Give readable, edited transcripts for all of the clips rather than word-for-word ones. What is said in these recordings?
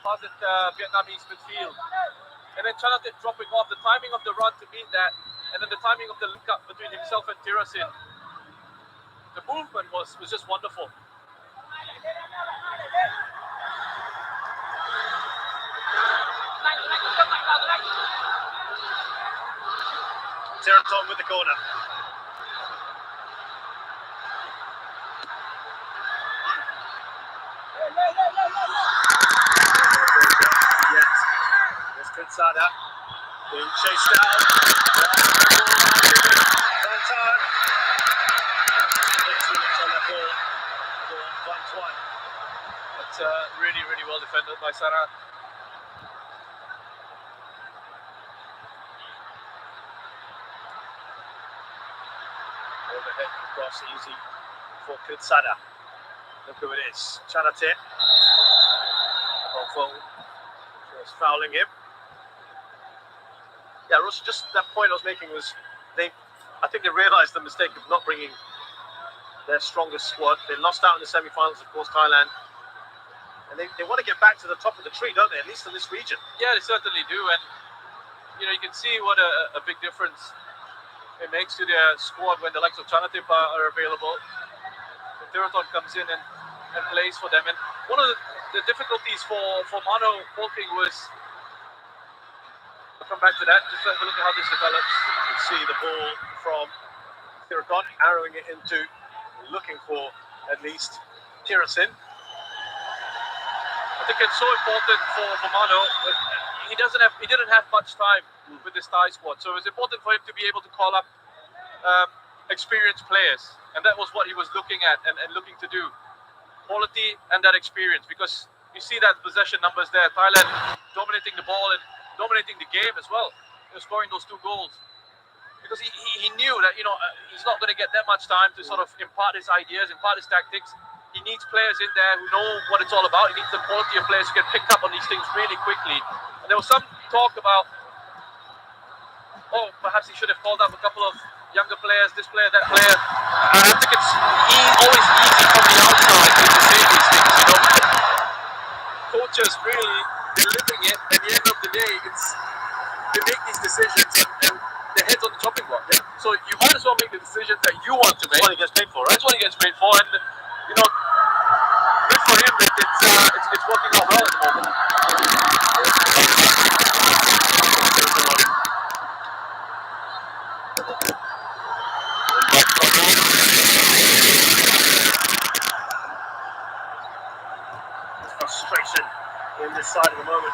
past that Vietnamese midfield. And then Chanatip dropping off, the timing of the run to meet that, and then the timing of the link up between himself and Tirasin. The movement was just wonderful. Tiraton with the corner. There's Kunsada being chased down. Bantan. Excellent on that ball for Van Tuan. That's really, really well defended by Sarah. Overhead across easy for Kunsada. Look who it is. Chanatip. Just fouling him. Yeah, Russ, just that point I was making was I think they realised the mistake of not bringing their strongest squad. They lost out in the semi-finals, of course, Thailand. And they want to get back to the top of the tree, don't they? At least in this region. Yeah, they certainly do. And, you know, you can see what a big difference it makes to their squad when the likes of Chanatip are available. So Tiraton comes in and plays for them. And one of the difficulties for Mano Polking was, I'll come back to that, just have a look at how this develops. You can see the ball from Tiraton, arrowing it into, looking for at least Tirasin. I think it's so important for Mano. He didn't have much time with this Thai squad, so it was important for him to be able to call up experienced players, and that was what he was looking at and looking to do. Quality and that experience, because you see that possession numbers there. Thailand dominating the ball and dominating the game as well. Scoring those 2 goals. Because he knew that, you know, he's not going to get that much time to sort of impart his ideas, impart his tactics. He needs players in there who know what it's all about. He needs the quality of players who get picked up on these things really quickly. And there was some talk about, perhaps he should have called up a couple of younger players, this player, that player. I think it's always easy from the outside to say these things, you know. Coaches really delivering it. At the end of the day, they make these decisions and their head's on the chopping block. Yeah? So you might as well make the decisions that you want to make. That's what he gets paid for, right? That's what he gets paid for, and you know, good for him that it's working out well at the moment. Frustration in this side of the moment.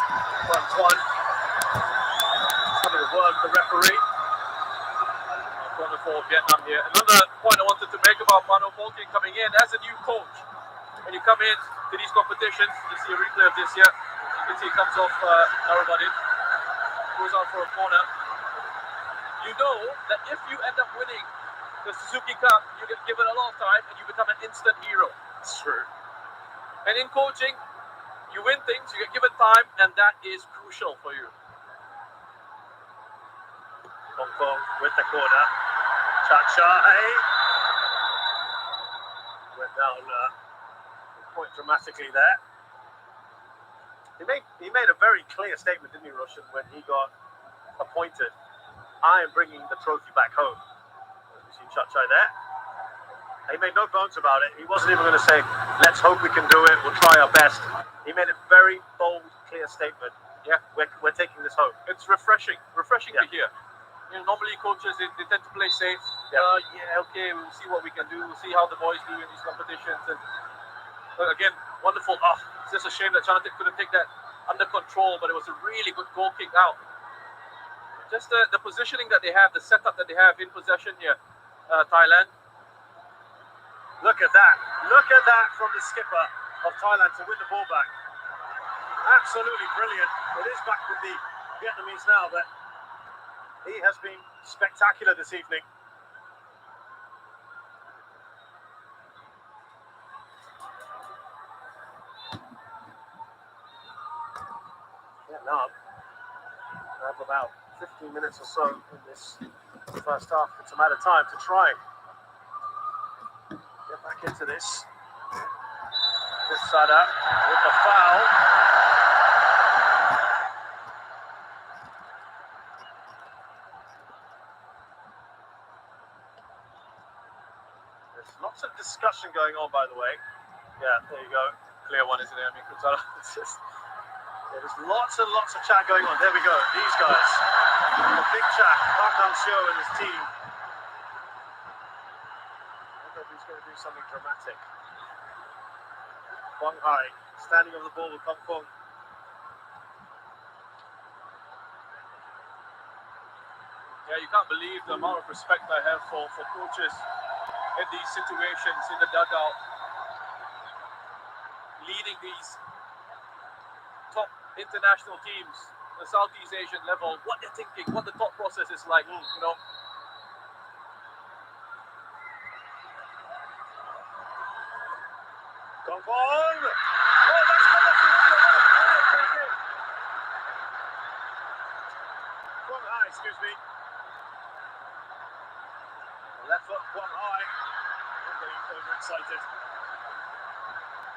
1-1. Having a word with the referee. Corner for Vietnam here. Another point I wanted to make about Mano Polking coming in as a new coach. When you come in to these competitions, you see a replay of this here. You can see it comes off everybody. Goes out for a corner. You know that if you end up winning the Suzuki Cup, you get given a lot of time and you become an instant hero. It's true. And in coaching, you win things, you get given time, and that is crucial for you. Hong Kong with the corner. Chachai went down quite dramatically there. He made a very clear statement, didn't he, Russian, when he got appointed? I am bringing the trophy back home. You see Chachai there. He made no bones about it. He wasn't even going to say, let's hope we can do it, we'll try our best. He made a very bold, clear statement. Yeah, we're taking this home. It's refreshing to hear. You know, normally coaches, they tend to play safe. Okay, we'll see what we can do. We'll see how the boys do in these competitions. But again, wonderful. It's just a shame that Chanatip couldn't take that under control, but it was a really good goal kick out. Just the positioning that they have, the setup that they have in possession here, Thailand. Look at that. Look at that from the skipper of Thailand to win the ball back. Absolutely brilliant. It is back with the Vietnamese now, but he has been spectacular this evening. Vietnam have about 15 minutes or so in this first half. It's a matter of time to try and get back into this. Sada with the foul. discussion going on, by the way. Yeah, there you go. Clear one, isn't it? I mean, It's just, there's lots and lots of chat going on. There we go. These guys. A big chat. Park Hang-seo and his team. I wonder if he's going to do something dramatic. Quang Hai standing on the ball with Kong Fung. Yeah, you can't believe the amount of respect I have for coaches in these situations in the dugout, leading these top international teams, the Southeast Asian level, what they're thinking, what the thought process is like, you know. Kong Fung! Oh, that's come off the window. Quang Hai, excuse me. Left foot, Quang Hai. I'm getting overexcited.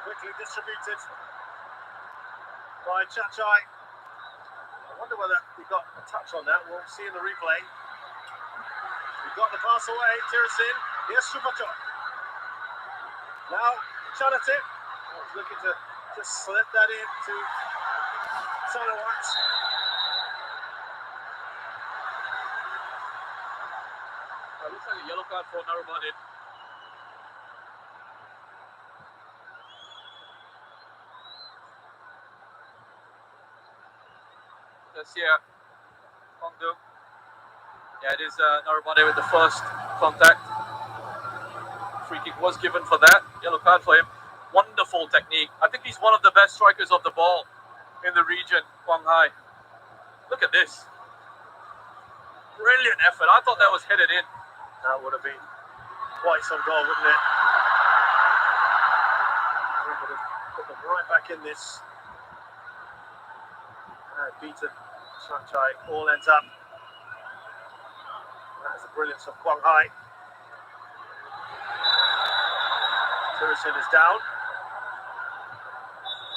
Quickly distributed by Chachai. I wonder whether he got a touch on that. We'll see in the replay. He got the pass away. Tirasin. Here's Supachok. Now, Chanatip. Oh, he's looking to just slip that in to Sanawat. It looks like a yellow card for Narumadin. Let's see here. Hongdu. Yeah, it is Narumadin with the first contact. Free kick was given for that. Yellow card for him. Wonderful technique. I think he's one of the best strikers of the ball in the region, Quang Hai. Look at this. Brilliant effort. I thought that was headed in. That would have been quite some goal, wouldn't it? We would have put them right back in this. Beaten Chachai. All ends up. That's the brilliance of Quang Hai. Tirasin is down.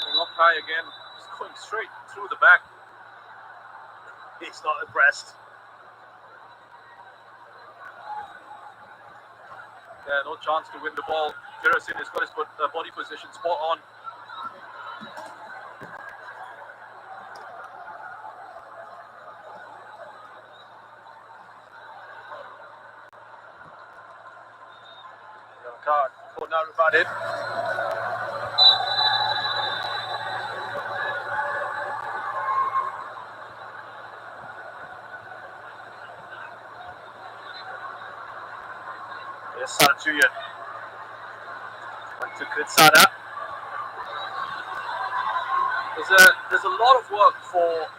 Going up high again. Just going straight through the back. He's not impressed. Yeah, no chance to win the ball. Tirasin has got his body position spot on. Yellow card for Narumadin. Here's Sada Chuyan. Back to Kritsada. There's a lot of work for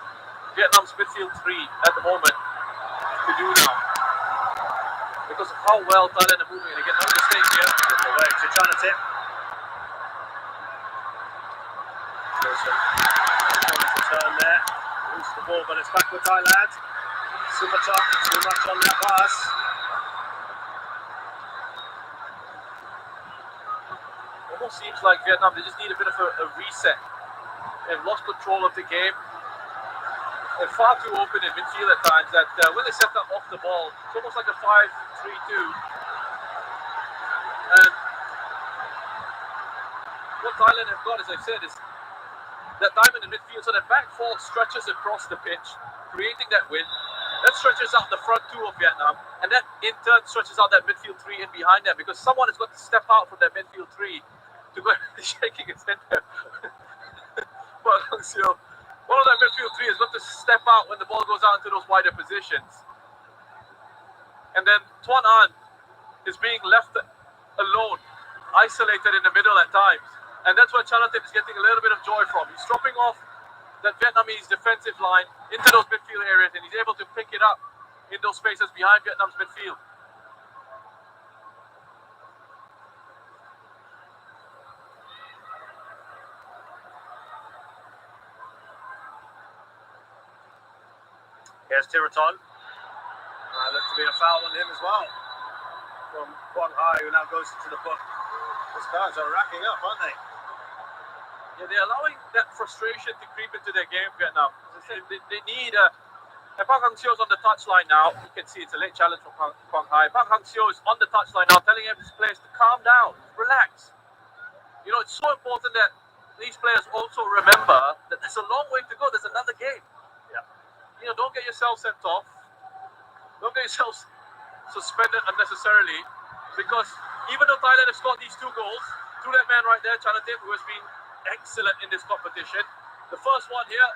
Vietnam's midfield three at the moment to do now. Because of how well Thailand are moving. And again, no mistake here. Away to Chanatip. Turn there. Lose the ball, but it's back with Thailand. Supachok, too much on that pass. Almost seems like Vietnam, they just need a bit of a reset. They've lost control of the game. They're far too open in midfield at times that when they set up off the ball, it's almost like a 5-3-2. And what Thailand have got, as I've said, is that diamond in midfield, so that back four stretches across the pitch, creating that wind. That stretches out the front two of Vietnam, and that in turn stretches out that midfield three in behind them, because someone has got to step out from that midfield three to go shaking his head there. But you know, one of that midfield three has got to step out when the ball goes out into those wider positions. And then Tuan An is being left alone, isolated in the middle at times. And that's where Chanatip is getting a little bit of joy from. He's dropping off that Vietnamese defensive line into those midfield areas, and he's able to pick it up in those spaces behind Vietnam's midfield. Here's Tiraton. Looked to be a foul on him as well. From Quang Hai, who now goes into the book. These guys are racking up, aren't they? Yeah, they're allowing that frustration to creep into their game, Vietnam. As I said, they need a And Park Hang-seo's on the touchline now. You can see it's a late challenge from Quang Hai. Park Hang-seo is on the touchline now, telling his players to calm down, relax. You know, it's so important that these players also remember that there's a long way to go. There's another game. Yeah. You know, don't get yourself sent off. Don't get yourself suspended unnecessarily. Because even though Thailand have scored these 2 goals, through that man right there, Chanatip, who has been excellent in this competition. The first one here,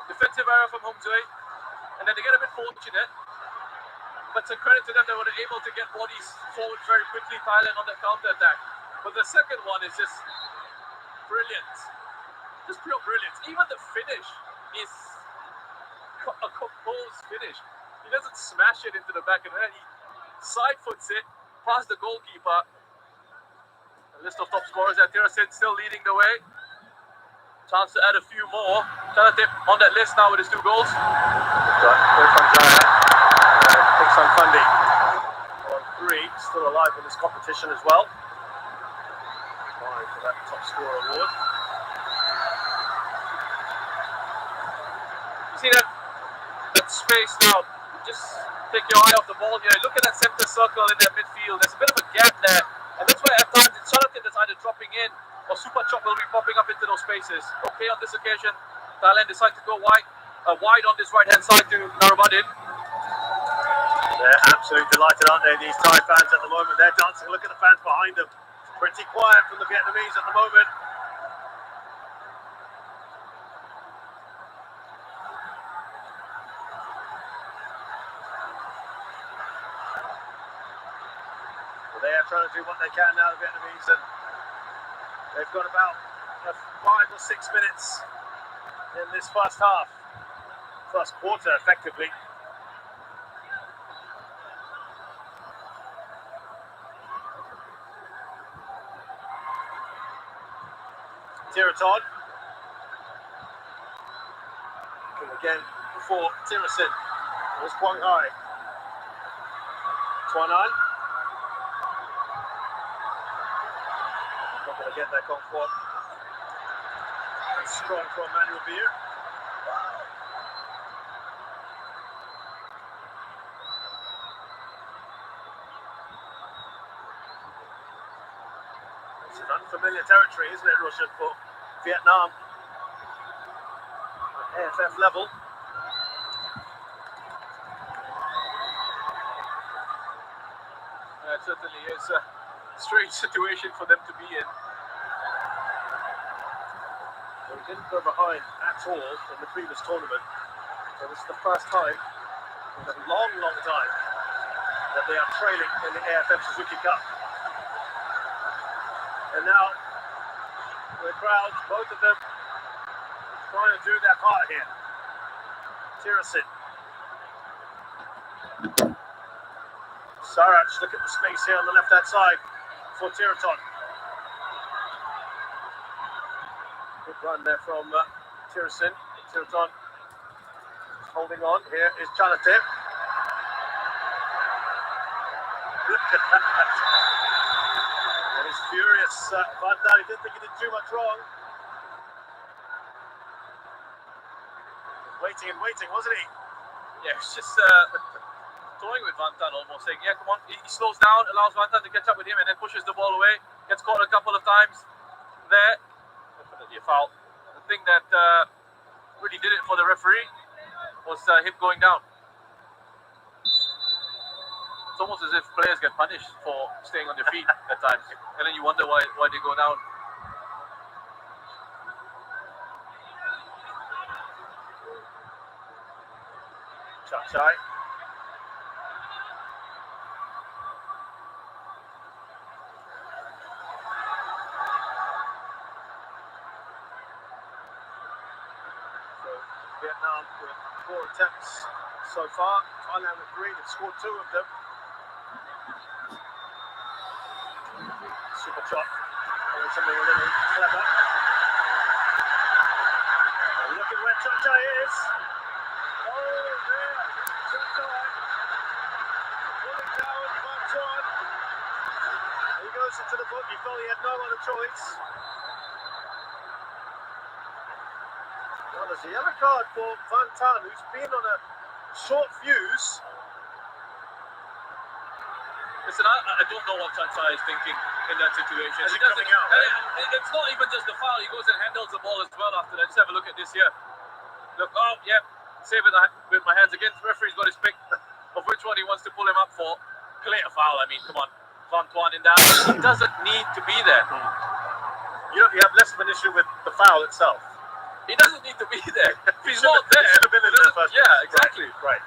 defensive error from Hong Zui. And then they get a bit fortunate. But to credit to them, they were able to get bodies forward very quickly, Thailand on the counter-attack. But the second one is just brilliant. Just pure brilliance. Even the finish is a composed finish. He doesn't smash it into the back of the head. He side foots it past the goalkeeper. A list of top scorers at Tirasin still leading the way. Chance to add a few more. Chanatip on that list now with his 2 goals. Pixon Fundy on 3, still alive in this competition as well. Vying for that top scorer award. You see that space now? Just take your eye off the ball here. Look at that center circle in their midfield. There's a bit of a gap there. And that's where at times it's Chanatip that's either dropping in or Super Chop will be popping up into those spaces. Okay, on this occasion, Thailand decide to go wide on this right-hand side to Narabadin. They're absolutely delighted, aren't they, these Thai fans at the moment? They're dancing. Look at the fans behind them. Pretty quiet from the Vietnamese at the moment. Well, they are trying to do what they can now, the Vietnamese, and they've got about 5 or 6 minutes in this first half. First quarter, effectively. Tiraton. Looking again before Tirasin. There's Quang Hai. Tuanan. Not going to get that comfort. Strong from Manuel Beer. This is unfamiliar territory, isn't it, Russian, for Vietnam at AFF level. It certainly is a strange situation for them to be in. They didn't go behind at all in the previous tournament. So this is the first time in a long, long time that they are trailing in the AFF Suzuki Cup. And now the crowds, both of them, trying to do their part here. Tirasin. Sarach, look at the space here on the left-hand side for Tiraton. Good run there from Tirasin. Tiraton holding on. Here is Chanatip. Look at that. And he's furious. Van Dijk didn't think he did too much wrong. Waiting and waiting, wasn't he? Yeah, it's just toying with Van Tan almost, saying, yeah, come on. He slows down, allows Van Tan to catch up with him, and then pushes the ball away. Gets caught a couple of times there. Definitely a foul. The thing that really did it for the referee was him going down. It's almost as if players get punished for staying on their feet at times, and then you wonder why they go down. Chachai. So Vietnam with 4 attempts so far. Thailand with 3. They've scored 2 of them. Super chop. Doing something a little clever. And look at where Chachai is. Oh, there. Chachai. Pulling down Van Tuan. He goes into the book. He felt he had no other choice. Well, there's a yellow card for Van Tan, who's been on a short fuse. Listen, I don't know what Chansai is thinking in that situation. Is he He doesn't- coming out, and it's not even just the foul. He goes and handles the ball as well after that. Let's have a look at this here. Look, oh, yeah. Save with my hands again. The referee's got his pick of which one he wants to pull him up for. Clear foul. I mean, come on. Antoine in that. He doesn't need to be there. You have less of an issue with the foul itself. He doesn't need to be there. If he's not there, he should have been in the first yeah, place. exactly. Right.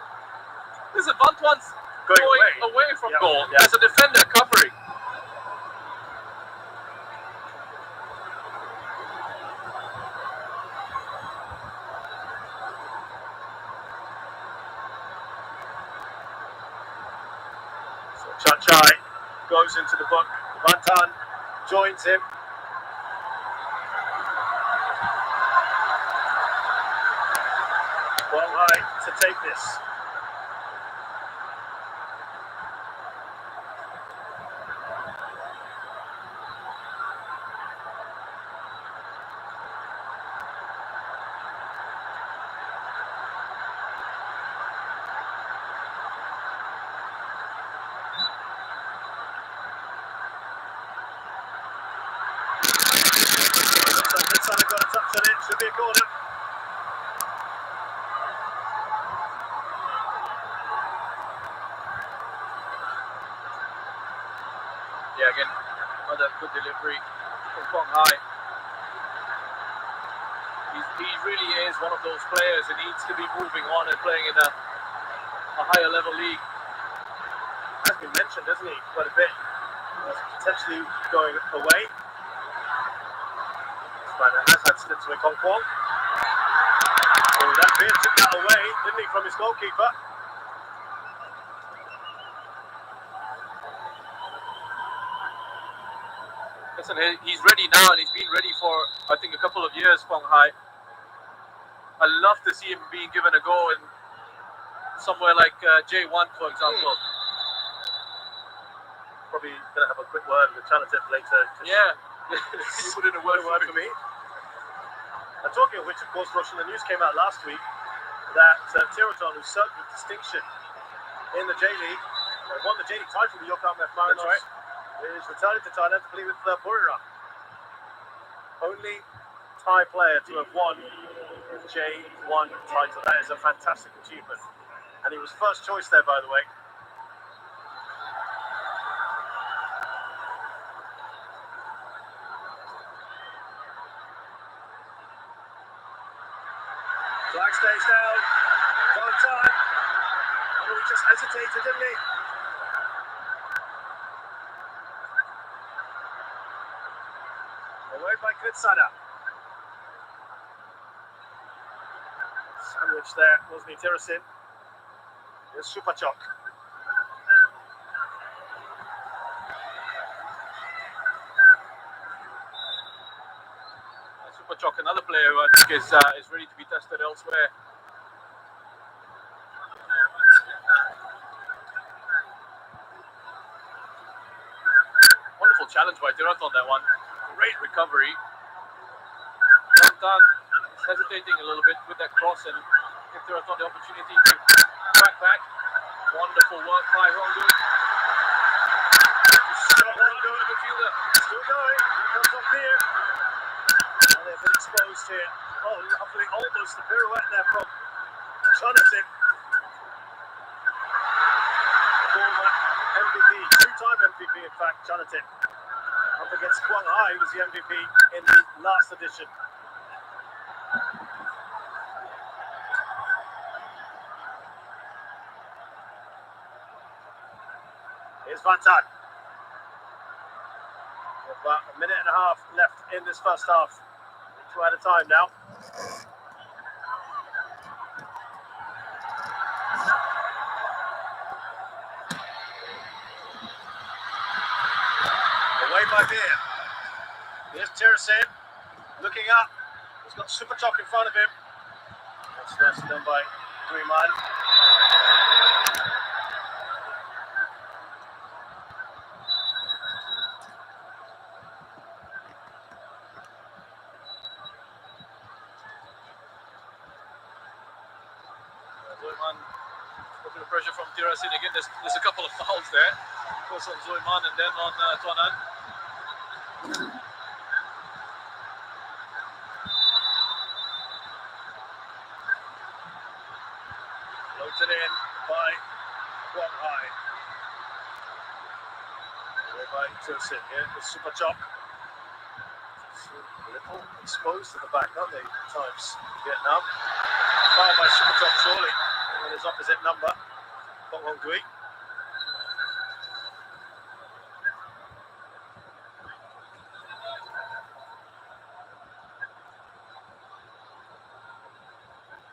Listen, Antoine's going away from goal as a defender covering. So Chai goes into the book. Bantan joins him. Well, right to take this. Got a touch on it, should be a corner. Yeah, again, another good delivery from Kong Hai. He really is one of those players who needs to be moving on and playing in a higher level league. Has been mentioned, hasn't he, quite a bit. He's potentially going away. Spider has had stints with Hong Kong. Oh, that beer took that away, didn't he, from his goalkeeper? Listen, he's ready now, and he's been ready for, I think, a couple of years, Kong Hai. I love to see him being given a go in somewhere like J1, for example. Probably going to have a quick word with Chalatif later. Yeah, you put in a word for me. And talking of which, of course, Russian, the news came out last week that Tiraton, who served with distinction in the J-League, won the J-League title with Yokohama Marinos, is returning to Thailand to play with Buriram. Only Thai player to have won the J1 title. That is a fantastic achievement. And he was first choice there, by the way. Flag stays down. One time. Oh, he just hesitated, didn't he? Away by Kritsana. Sandwich there, wasn't he, Tirasin? Here's Supachok. Supachok, another player who I think is ready to be tested elsewhere. Wonderful challenge by Tirat on that one. Great recovery. Bantan hesitating a little bit with that cross and give Tirat the opportunity to track back. Wonderful work by Rongo. Still going. Here comes up here. Oh, they've been exposed here. Oh, lovely. Almost a pirouette there from Jonathan. Former MVP, two-time MVP, in fact, Jonathan. Up against Quang Hai, who was the MVP in the last edition. Here's Bantan. About a minute and a half left in this first half. 2 at a time now. Away by Beer. Here's Tirasin looking up. He's got Supachok in front of him. That's done by Griezmann. A bit of pressure from Tirasin again. There's a couple of fouls there. First on Zoiman and then on Tuanan. Floated in by Wang Hai. Away by Tilsit here with Super Chok. A little exposed to the back, aren't they, at times? Vietnam. Foul by Super Chok, surely. On his opposite number, Bong Hong Dui.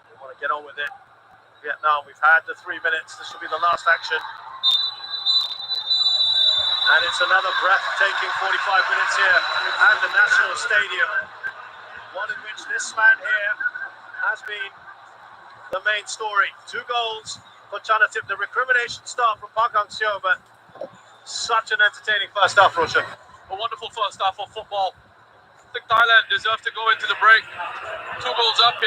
They want to get on with it. Vietnam, we've had the 3 minutes. This will be the last action. And it's another breathtaking 45 minutes here at the National Stadium. One in which this man here has been the main story. 2 goals for Chanatip. The recrimination start from Park Hang-seo, but such an entertaining first half, Roshan. A wonderful first half of football. I think Thailand deserved to go into the break 2 goals up here.